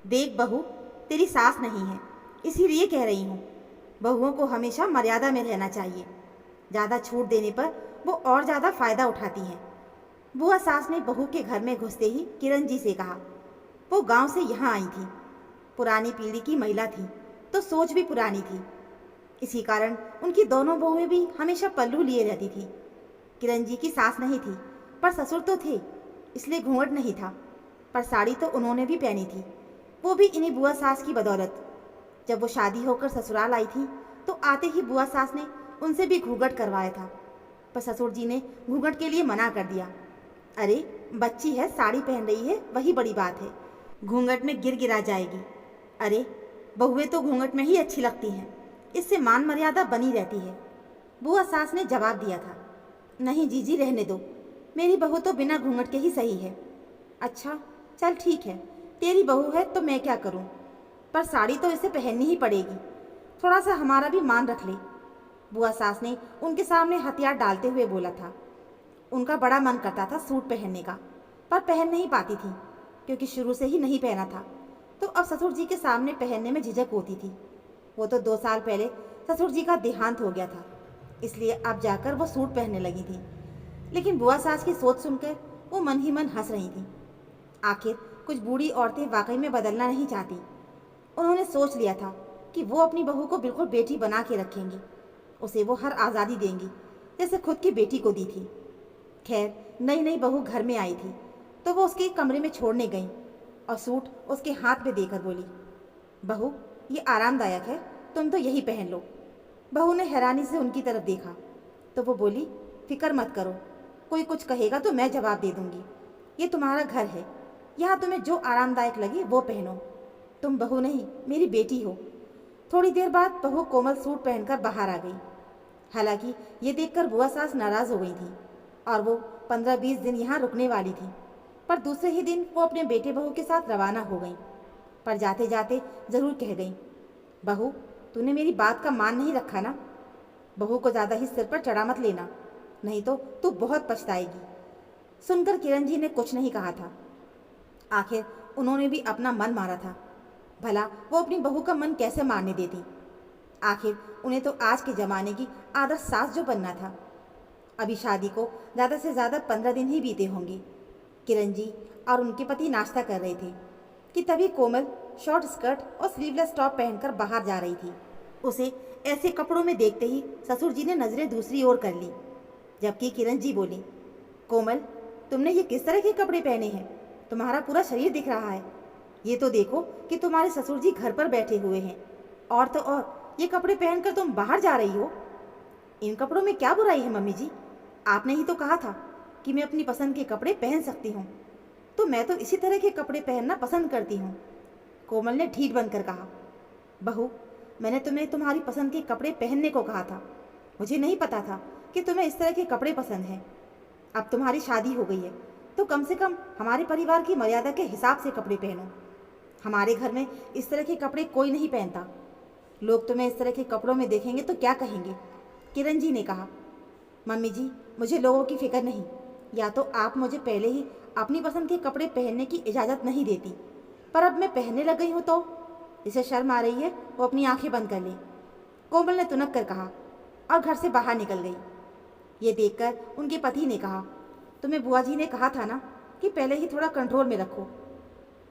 देख बहू, तेरी सास नहीं है, इसीलिए कह रही हूँ। बहुओं को हमेशा मर्यादा में रहना चाहिए। ज़्यादा छूट देने पर वो और ज़्यादा फायदा उठाती हैं। बुआ सास ने बहू के घर में घुसते ही किरण जी से कहा। वो गांव से यहाँ आई थी, पुरानी पीढ़ी की महिला थी, तो सोच भी पुरानी थी। इसी कारण उनकी दोनों बहुएं भी हमेशा पल्लू लिए रहती थी। किरण जी की सास नहीं थी, पर ससुर तो थे, इसलिए घूंघट नहीं था। पर साड़ी तो उन्होंने भी पहनी थी, वो भी इन्हीं बुआ सास की बदौलत। जब वो शादी होकर ससुराल आई थी तो आते ही बुआ सास ने उनसे भी घूंघट करवाया था, पर ससुर जी ने घूंघट के लिए मना कर दिया। अरे बच्ची है, साड़ी पहन रही है, वही बड़ी बात है, घूंघट में गिर गिरा जाएगी। अरे बहुएं तो घूंघट में ही अच्छी लगती हैं, इससे मान मर्यादा बनी रहती है। बुआ सास ने जवाब दिया था। नहीं जीजी, रहने दो, मेरी बहू तो बिना घूंघट के ही सही है। अच्छा चल ठीक है, तेरी बहू है तो मैं क्या करूं, पर साड़ी तो इसे पहननी ही पड़ेगी। थोड़ा सा हमारा भी मान रख ले, बुआ सास ने उनके सामने हथियार डालते हुए बोला था। उनका बड़ा मन करता था सूट पहनने का, पर पहन नहीं पाती थी क्योंकि शुरू से ही नहीं पहना था, तो अब ससुर जी के सामने पहनने में झिझक होती थी। वो तो 2 साल पहले ससुर जी का देहांत हो गया था, इसलिए अब जाकर वो सूट पहनने लगी थी। लेकिन बुआ सास की सोच सुनकर वो मन ही मन हंस रही थी। आखिर कुछ बूढ़ी औरतें वाकई में बदलना नहीं चाहती। उन्होंने सोच लिया था कि वो अपनी बहू को बिल्कुल बेटी बना के रखेंगी, उसे वो हर आज़ादी देंगी जैसे खुद की बेटी को दी थी। खैर नई नई बहू घर में आई थी तो वो उसके कमरे में छोड़ने गई और सूट उसके हाथ में देकर बोली, बहू ये आरामदायक है, तुम तो यही पहन लो। बहू ने हैरानी से उनकी तरफ देखा तो वो बोली, फिक्र मत करो, कोई कुछ कहेगा तो मैं जवाब दे दूंगी। ये तुम्हारा घर है, यहाँ तुम्हें जो आरामदायक लगे वो पहनो। तुम बहू नहीं, मेरी बेटी हो। थोड़ी देर बाद बहू कोमल सूट पहनकर बाहर आ गई। हालांकि ये देखकर बुआ सास नाराज हो गई थी और वो 15-20 दिन यहाँ रुकने वाली थी, पर दूसरे ही दिन वो अपने बेटे बहू के साथ रवाना हो गई। पर जाते जाते जरूर कह गई, बहू तूने मेरी बात का मान नहीं रखा ना। बहू को ज़्यादा ही सिर पर चढ़ा मत लेना, नहीं तो तू बहुत पछताएगी। सुनकर किरण जी ने कुछ नहीं कहा था। आखिर उन्होंने भी अपना मन मारा था, भला वो अपनी बहू का मन कैसे मारने देती। आखिर उन्हें तो आज के ज़माने की आदर्श सास जो बनना था। अभी शादी को ज़्यादा से ज़्यादा 15 दिन ही बीते होंगे। किरण जी और उनके पति नाश्ता कर रहे थे कि तभी कोमल शॉर्ट स्कर्ट और स्लीवलेस टॉप पहनकर बाहर जा रही थी। उसे ऐसे कपड़ों में देखते ही ससुर जी ने नज़रें दूसरी ओर कर ली, जबकि किरण जी बोली, कोमल तुमने ये किस तरह के कपड़े पहने हैं, तुम्हारा पूरा शरीर दिख रहा है। ये तो देखो कि तुम्हारे ससुर जी घर पर बैठे हुए हैं, और तो और ये कपड़े पहनकर तुम बाहर जा रही हो। इन कपड़ों में क्या बुराई है मम्मी जी, आपने ही तो कहा था कि मैं अपनी पसंद के कपड़े पहन सकती हूँ, तो मैं तो इसी तरह के कपड़े पहनना पसंद करती हूँ। कोमल ने ढीठ बनकर कहा, बहू मैंने तुम्हें तुम्हारी पसंद के कपड़े पहनने को कहा था, मुझे नहीं पता था कि तुम्हें इस तरह के कपड़े पसंद हैं। अब तुम्हारी शादी हो गई है तो कम से कम हमारे परिवार की मर्यादा के हिसाब से कपड़े पहनो। हमारे घर में इस तरह के कपड़े कोई नहीं पहनता, लोग तुम्हें इस तरह के कपड़ों में देखेंगे तो क्या कहेंगे। किरण जी ने कहा, मम्मी जी मुझे लोगों की फिक्र नहीं, या तो आप मुझे पहले ही अपनी पसंद के कपड़े पहनने की इजाज़त नहीं देती, पर अब मैं पहनने लग गई हूँ तो जिसे शर्म आ रही है वो अपनी आंखें बंद कर ले। कोमल ने तुनक कर कहा और घर से बाहर निकल गई। ये देखकर उनके पति ने कहा, तुम्हें बुआ जी ने कहा था ना कि पहले ही थोड़ा कंट्रोल में रखो।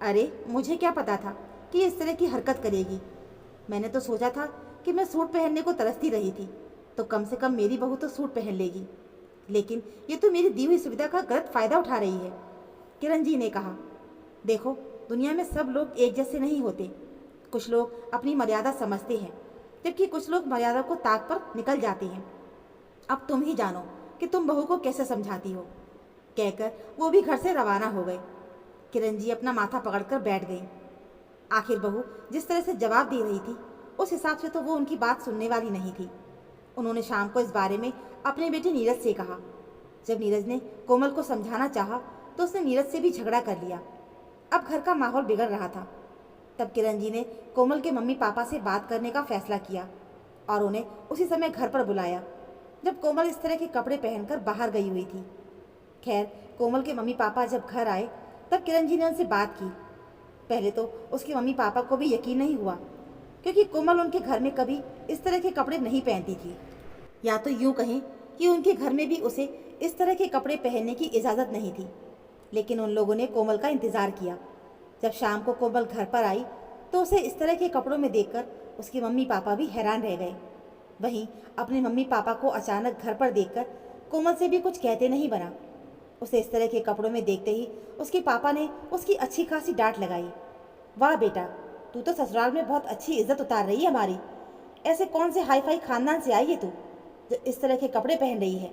अरे मुझे क्या पता था कि इस तरह की हरकत करेगी, मैंने तो सोचा था कि मैं सूट पहनने को तरसती रही थी तो कम से कम मेरी बहू तो सूट पहन लेगी, लेकिन ये तो मेरी दी हुई सुविधा का गलत फ़ायदा उठा रही है। किरण जी ने कहा, देखो दुनिया में सब लोग एक जैसे नहीं होते, कुछ लोग अपनी मर्यादा समझते हैं जबकि कुछ लोग मर्यादा को ताक पर निकल जाते हैं। अब तुम ही जानो कि तुम बहू को कैसे समझाती हो। कहकर वो भी घर से रवाना हो गए। किरण जी अपना माथा पकड़कर बैठ गई। आखिर बहू जिस तरह से जवाब दे रही थी उस हिसाब से तो वो उनकी बात सुनने वाली नहीं थी। उन्होंने शाम को इस बारे में अपने बेटे नीरज से कहा। जब नीरज ने कोमल को समझाना चाहा तो उसने नीरज से भी झगड़ा कर लिया। अब घर का माहौल बिगड़ रहा था। तब किरण जी ने कोमल के मम्मी पापा से बात करने का फैसला किया और उन्हें उसी समय घर पर बुलाया जब कोमल इस तरह के कपड़े पहनकर बाहर गई हुई थी। खैर कोमल के मम्मी पापा जब घर आए तब किरण जी ने उनसे बात की। पहले तो उसके मम्मी पापा को भी यकीन नहीं हुआ, क्योंकि कोमल उनके घर में कभी इस तरह के कपड़े नहीं पहनती थी। या तो यूँ कहें कि उनके घर में भी उसे इस तरह के कपड़े पहनने की इजाज़त नहीं थी। लेकिन उन लोगों ने कोमल का इंतज़ार किया। जब शाम को कोमल घर पर आई तो उसे इस तरह के कपड़ों में देखकर उसके मम्मी पापा भी हैरान रह गए। वहीं अपने मम्मी पापा को अचानक घर पर देखकर कोमल से भी कुछ कहते नहीं बना। उसे इस तरह के कपड़ों में देखते ही उसके पापा ने उसकी अच्छी खासी डांट लगाई। वाह बेटा, तू तो ससुराल में बहुत अच्छी इज्जत उतार रही है हमारी। ऐसे कौन से हाई फाई खानदान से आई है तू जो इस तरह के कपड़े पहन रही है?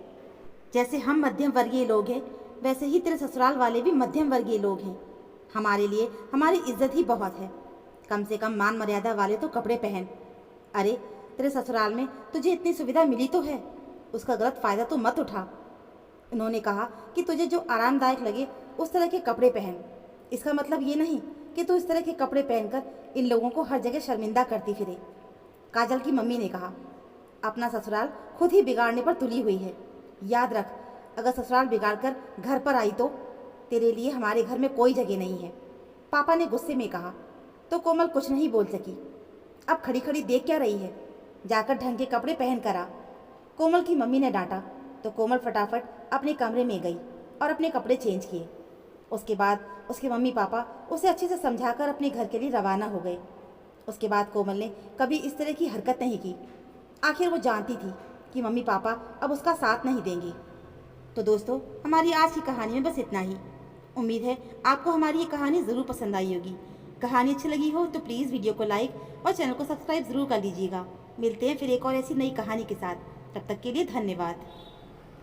जैसे हम मध्यम वर्गीय लोग हैं, वैसे ही तेरे ससुराल वाले भी मध्यम वर्गीय लोग हैं। हमारे लिए हमारी इज्जत ही बहुत है। कम से कम मान मर्यादा वाले तो कपड़े पहन। अरे, तेरे ससुराल में तुझे इतनी सुविधा मिली तो है, उसका गलत फ़ायदा तो मत उठा। उन्होंने कहा कि तुझे जो आरामदायक लगे उस तरह के कपड़े पहन। इसका मतलब ये नहीं कि तू इस तरह के कपड़े पहनकर इन लोगों को हर जगह शर्मिंदा करती फिरे। काजल की मम्मी ने कहा, अपना ससुराल खुद ही बिगाड़ने पर तुली हुई है। याद रख, अगर ससुराल बिगाड़कर घर पर आई तो तेरे लिए हमारे घर में कोई जगह नहीं है। पापा ने गुस्से में कहा तो कोमल कुछ नहीं बोल सकी। अब खड़ी खड़ी देख क्या रही है, जाकर ढंग के कपड़े पहन कर आ। कोमल की मम्मी ने डांटा तो कोमल फटाफट अपने कमरे में गई और अपने कपड़े चेंज किए। उसके बाद उसके मम्मी पापा उसे अच्छे से समझाकर अपने घर के लिए रवाना हो गए। उसके बाद कोमल ने कभी इस तरह की हरकत नहीं की। आखिर वो जानती थी कि मम्मी पापा अब उसका साथ नहीं देंगे। तो दोस्तों, हमारी आज की कहानी में बस इतना ही। उम्मीद है आपको हमारी ये कहानी ज़रूर पसंद आई होगी। कहानी अच्छी लगी हो तो प्लीज़ वीडियो को लाइक और चैनल को सब्सक्राइब ज़रूर कर लीजिएगा। मिलते हैं फिर एक और ऐसी नई कहानी के साथ। तब तक के लिए धन्यवाद।